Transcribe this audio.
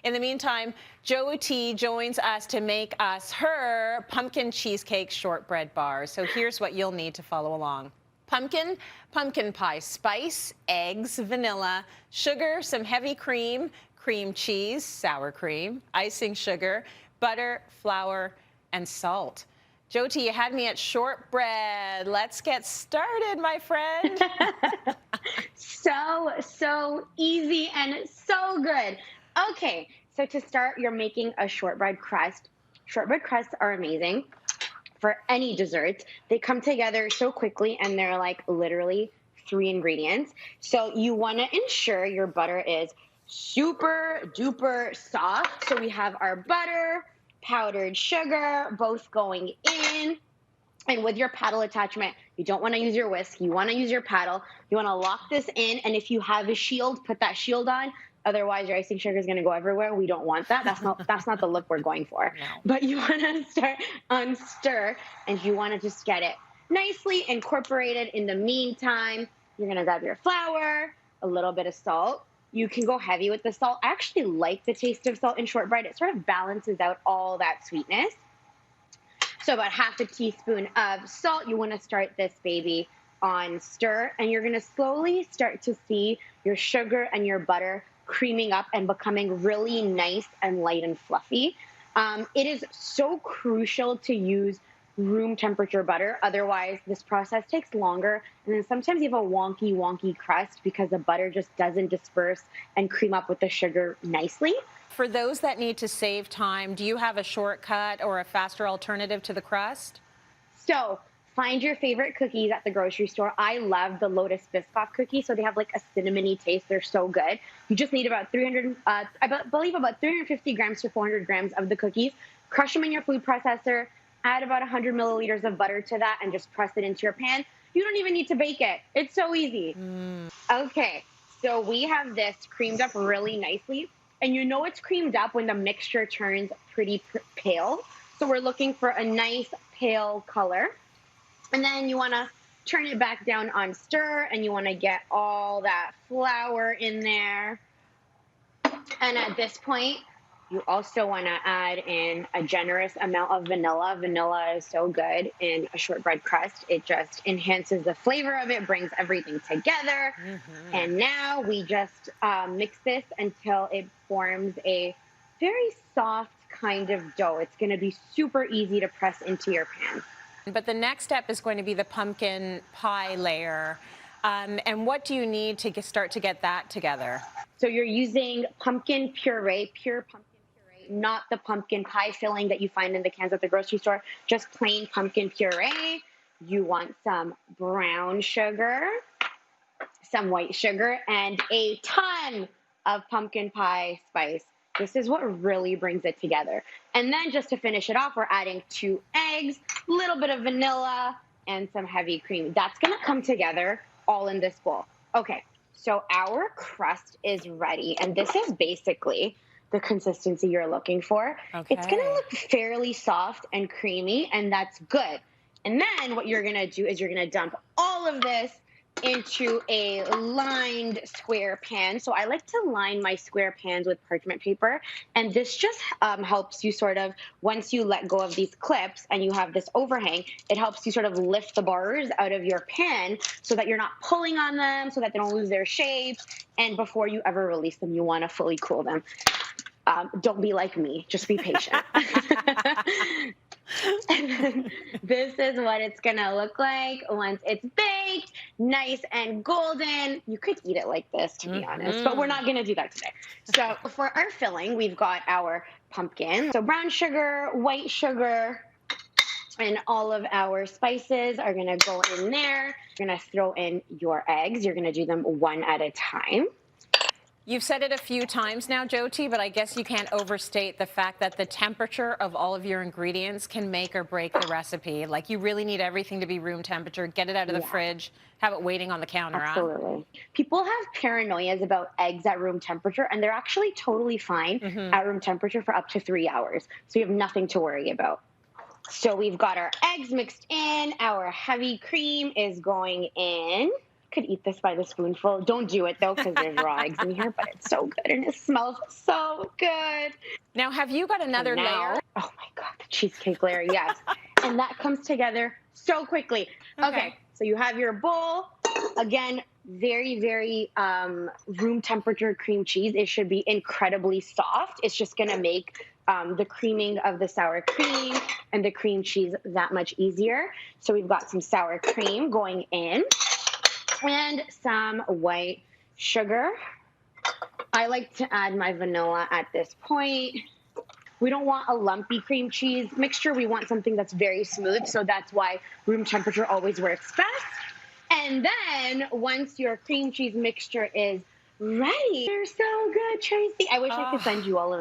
In the meantime, Jyoti joins us to make us her pumpkin cheesecake shortbread bars. So here's what you'll need to follow along. Pumpkin pie spice, eggs, vanilla, sugar, some heavy cream, cream cheese, sour cream, icing sugar, butter, flour, and salt. Jyoti, you had me at shortbread. Let's get started, my friend. So easy and so good. Okay, so to start, you're making a shortbread crust. Shortbread crusts are amazing for any dessert. They come together so quickly, and they're like literally 3 ingredients. So you want to ensure your butter is super duper soft. So we have our butter, powdered sugar, both going in. And with your paddle attachment, you don't want to use your whisk. You want to use your paddle. You want to lock this in. And if you have a shield, put that shield on. Otherwise, your icing sugar is going to go everywhere. We don't want that. That's not the look we're going for. No. But you want to start on stir, and you want to just get it nicely incorporated. In the meantime, you're going to grab your flour, a little bit of salt. You can go heavy with the salt. I actually like the taste of salt in shortbread. It sort of balances out all that sweetness. So about half a teaspoon of salt. You want to start this baby on stir, and you're going to slowly start to see your sugar and your butter creaming up and becoming really nice and light and fluffy. It is so crucial to use room temperature butter. Otherwise, this process takes longer. And then sometimes you have a wonky crust because the butter just doesn't disperse and cream up with the sugar nicely. For those that need to save time, do you have a shortcut or a faster alternative to the crust? So find your favorite cookies at the grocery store. I love the Lotus Biscoff cookies. So they have like a cinnamony taste. They're so good. You just need about 350 grams to 400 grams of the cookies. Crush them in your food processor. Add about 100 milliliters of butter to that and just press it into your pan. You don't even need to bake it. It's so easy. Okay, so we have this creamed up really nicely. And you know it's creamed up when the mixture turns pretty pale. So we're looking for a nice pale color. And then you want to turn it back down on stir, and you want to get all that flour in there. And at this point, you also want to add in a generous amount of vanilla. Vanilla is so good in a shortbread crust. It just enhances the flavor of it, brings everything together. And now we just mix this until it forms a very soft kind of dough. It's going to be super easy to press into your pan. But the next step is going to be the pumpkin pie layer. And what do you need to start to get that together? So you're using pumpkin puree, pure pumpkin puree, not the pumpkin pie filling that you find in the cans at the grocery store, just plain pumpkin puree. You want some brown sugar, some white sugar, and a ton of pumpkin pie spice. This is what really brings it together. And then just to finish it off, we're adding 2 eggs, a little bit of vanilla, and some heavy cream. That's going to come together all in this bowl. Okay, so our crust is ready. And this is basically the consistency you're looking for. Okay. It's going to look fairly soft and creamy, and that's good. And then what you're going to do is you're going to dump all of this into a lined square pan. So I like to line my square pans with parchment paper. And this just helps you sort of, once you let go of these clips and you have this overhang, it helps you sort of lift the bars out of your pan so that you're not pulling on them, so that they don't lose their shape. And before you ever release them, you want to fully cool them. Don't be like me. Just be patient. And then this is what it's going to look like once it's baked, nice and golden. You could eat it like this, to be honest, but we're not going to do that today. So for our filling, we've got our pumpkin. So brown sugar, white sugar, and all of our spices are going to go in there. You're going to throw in your eggs. You're going to do them one at a time. You've said it a few times now, Jyoti, but I guess you can't overstate the fact that the temperature of all of your ingredients can make or break the recipe. Like, you really need everything to be room temperature. Get it out of the fridge, have it waiting on the counter. Absolutely. People have paranoias about eggs at room temperature, and they're actually totally fine at room temperature for up to 3 hours. So you have nothing to worry about. So we've got our eggs mixed in. Our heavy cream is going in. Could eat this by the spoonful. Don't do it though, because there's raw eggs in here, but it's so good and it smells so good. Now, have you got another And now, layer? oh my God, the cheesecake layer, yes. And that comes together so quickly. Okay, so you have your bowl. Again, very, very room temperature cream cheese. It should be incredibly soft. It's just gonna make the creaming of the sour cream and the cream cheese that much easier. So we've got some sour cream going in and some white sugar. I like to add my vanilla at this point. We don't want a lumpy cream cheese mixture. We want something that's very smooth. So that's why room temperature always works best. And then once your cream cheese mixture is ready, they're so good, Tracy. I wish I could send you all of